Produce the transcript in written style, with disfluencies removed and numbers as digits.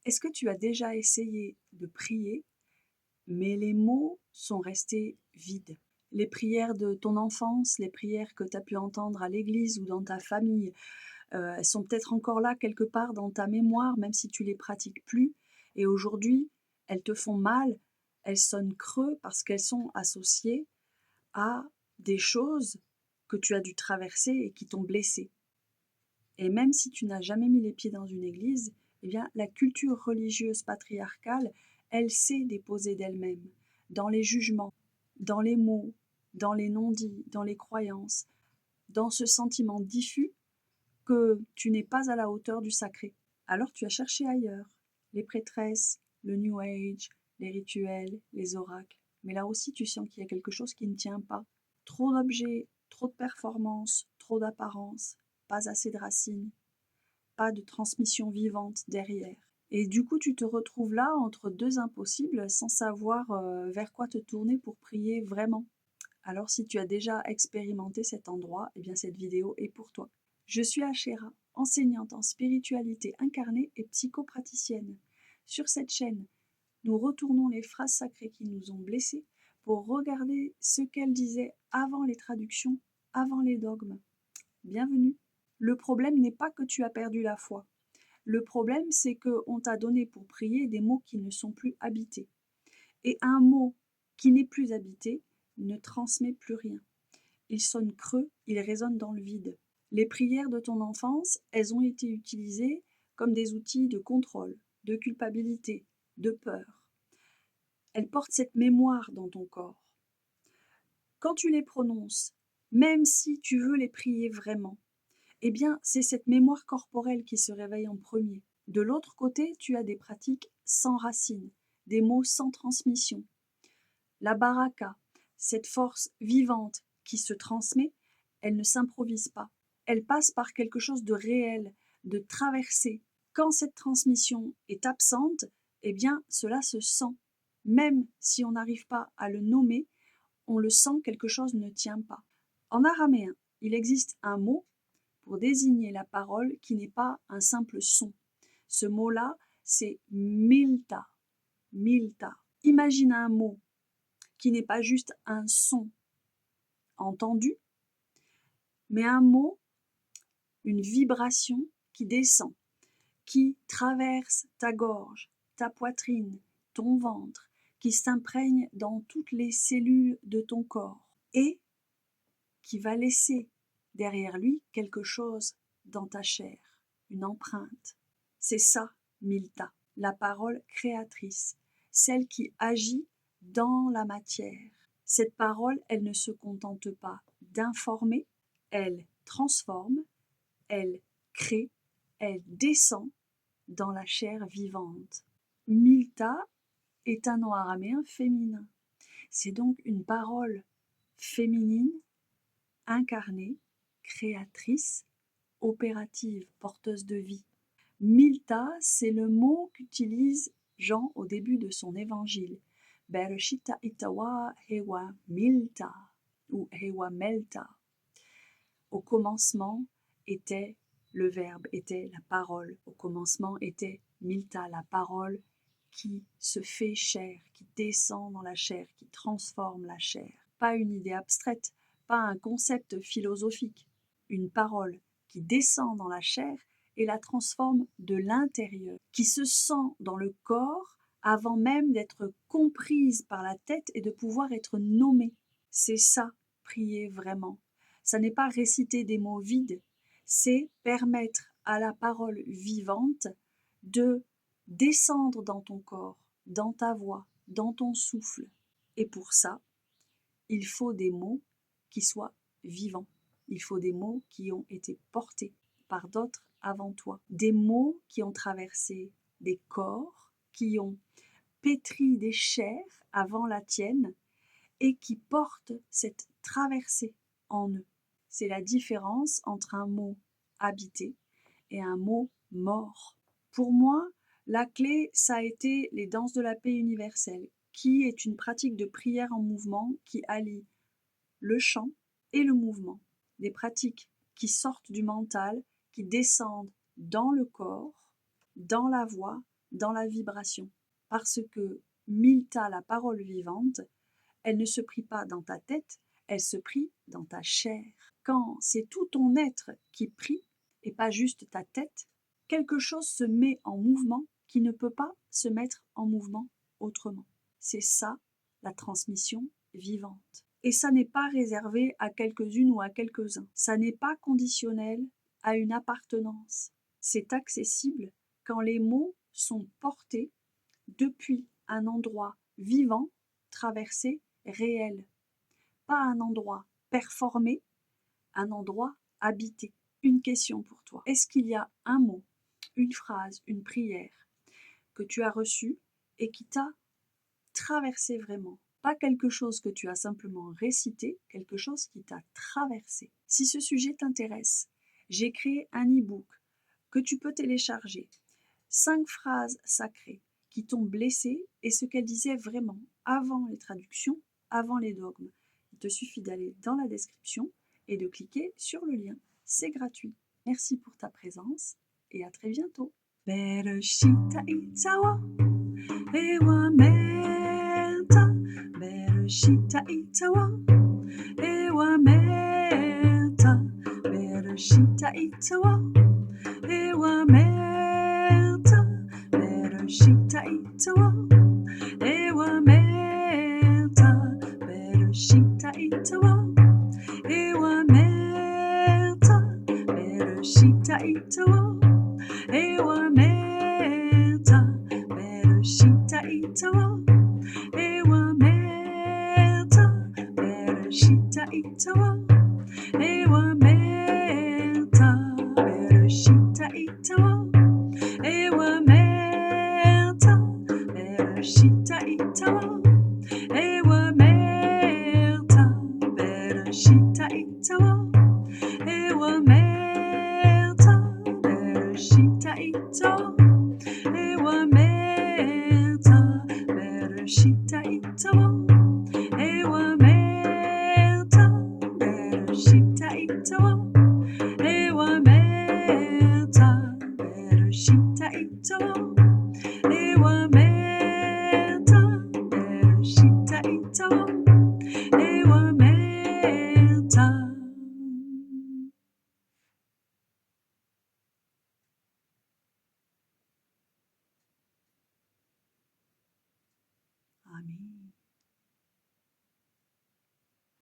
Est-ce que tu as déjà essayé de prier, mais les mots sont restés vides? Les prières de ton enfance, les prières que tu as pu entendre à l'église ou dans ta famille, elles sont peut-être encore là quelque part dans ta mémoire, même si tu les pratiques plus. Et aujourd'hui, elles te font mal, elles sonnent creux parce qu'elles sont associées à des choses que tu as dû traverser et qui t'ont blessé. Et même si tu n'as jamais mis les pieds dans une église, eh bien, la culture religieuse patriarcale, elle sait déposer d'elle-même, dans les jugements, dans les mots, dans les non-dits, dans les croyances, dans ce sentiment diffus que tu n'es pas à la hauteur du sacré. Alors tu as cherché ailleurs, les prêtresses, le New Age, les rituels, les oracles. Mais là aussi, tu sens qu'il y a quelque chose qui ne tient pas. Trop d'objets, trop de performances, trop d'apparence, pas assez de racines, pas de transmission vivante derrière. Et du coup, tu te retrouves là entre deux impossibles sans savoir vers quoi te tourner pour prier vraiment. Alors si tu as déjà expérimenté cet endroit, eh bien cette vidéo est pour toi. Je suis Achera, enseignante en spiritualité incarnée et psychopraticienne. Sur cette chaîne, nous retournons les phrases sacrées qui nous ont blessés pour regarder ce qu'elles disaient avant les traductions, avant les dogmes. Bienvenue. Le problème n'est pas que tu as perdu la foi. Le problème, c'est qu'on t'a donné pour prier des mots qui ne sont plus habités. Et un mot qui n'est plus habité ne transmet plus rien. Il sonne creux, il résonne dans le vide. Les prières de ton enfance, elles ont été utilisées comme des outils de contrôle, de culpabilité, de peur. Elles portent cette mémoire dans ton corps. Quand tu les prononces, même si tu veux les prier vraiment, eh bien, c'est cette mémoire corporelle qui se réveille en premier. De l'autre côté, tu as des pratiques sans racines, des mots sans transmission. La baraka, cette force vivante qui se transmet, elle ne s'improvise pas. Elle passe par quelque chose de réel, de traversé. Quand cette transmission est absente, eh bien, cela se sent. Même si on n'arrive pas à le nommer, on le sent, quelque chose ne tient pas. En araméen, il existe un mot pour désigner la parole qui n'est pas un simple son. Ce mot-là, c'est milta. Milta. Imagine un mot qui n'est pas juste un son entendu, mais un mot, une vibration qui descend, qui traverse ta gorge, ta poitrine, ton ventre, qui s'imprègne dans toutes les cellules de ton corps et qui va laisser derrière lui quelque chose dans ta chair, une empreinte. C'est ça, Milta, la parole créatrice, celle qui agit dans la matière. Cette parole, elle ne se contente pas d'informer, elle transforme, elle crée, elle descend dans la chair vivante. Milta est un nom araméen féminin. C'est donc une parole féminine, incarnée, créatrice, opérative, porteuse de vie. Milta, c'est le mot qu'utilise Jean au début de son évangile. Bereshita itawa hewa milta ou hewa melta. Au commencement était le verbe, était la parole. Au commencement était milta, la parole qui se fait chair, qui descend dans la chair, qui transforme la chair. Pas une idée abstraite, pas un concept philosophique. Une parole qui descend dans la chair et la transforme de l'intérieur, qui se sent dans le corps avant même d'être comprise par la tête et de pouvoir être nommée. C'est ça, prier vraiment. Ça n'est pas réciter des mots vides, c'est permettre à la parole vivante de descendre dans ton corps, dans ta voix, dans ton souffle. Et pour ça, il faut des mots qui soient vivants. Il faut des mots qui ont été portés par d'autres avant toi. Des mots qui ont traversé des corps, qui ont pétri des chairs avant la tienne et qui portent cette traversée en eux. C'est la différence entre un mot habité et un mot mort. Pour moi, la clé, ça a été les danses de la paix universelle, qui est une pratique de prière en mouvement qui allie le chant et le mouvement. Des pratiques qui sortent du mental, qui descendent dans le corps, dans la voix, dans la vibration. Parce que Milta, la parole vivante, elle ne se prie pas dans ta tête, elle se prie dans ta chair. Quand c'est tout ton être qui prie, et pas juste ta tête, quelque chose se met en mouvement qui ne peut pas se mettre en mouvement autrement. C'est ça, la transmission vivante. Et ça n'est pas réservé à quelques-unes ou à quelques-uns. Ça n'est pas conditionnel à une appartenance. C'est accessible quand les mots sont portés depuis un endroit vivant, traversé, réel. Pas un endroit performé, un endroit habité. Une question pour toi. Est-ce qu'il y a un mot, une phrase, une prière que tu as reçue et qui t'a traversé vraiment? Pas quelque chose que tu as simplement récité, quelque chose qui t'a traversé. Si ce sujet t'intéresse, j'ai créé un e-book que tu peux télécharger. 5 phrases sacrées qui t'ont blessé et ce qu'elles disaient vraiment avant les traductions, avant les dogmes. Il te suffit d'aller dans la description et de cliquer sur le lien. C'est gratuit. Merci pour ta présence et à très bientôt. Bereshita itawa, ewa meta. Bereshita itawa, ewa meta. Bereshita itawa, ewa meta. Bereshita itawa, ewa meta. Bereshita itawa, ewa meta. Bereshita itawa, ewa meta. Bereshita itawa, ewa meta. Bereshita itawa, ewa meta. Bereshita itawa, ewa meta. Bereshita itawa, ewa meta. Bereshita itawa, ewa meta. Bereshita itawa.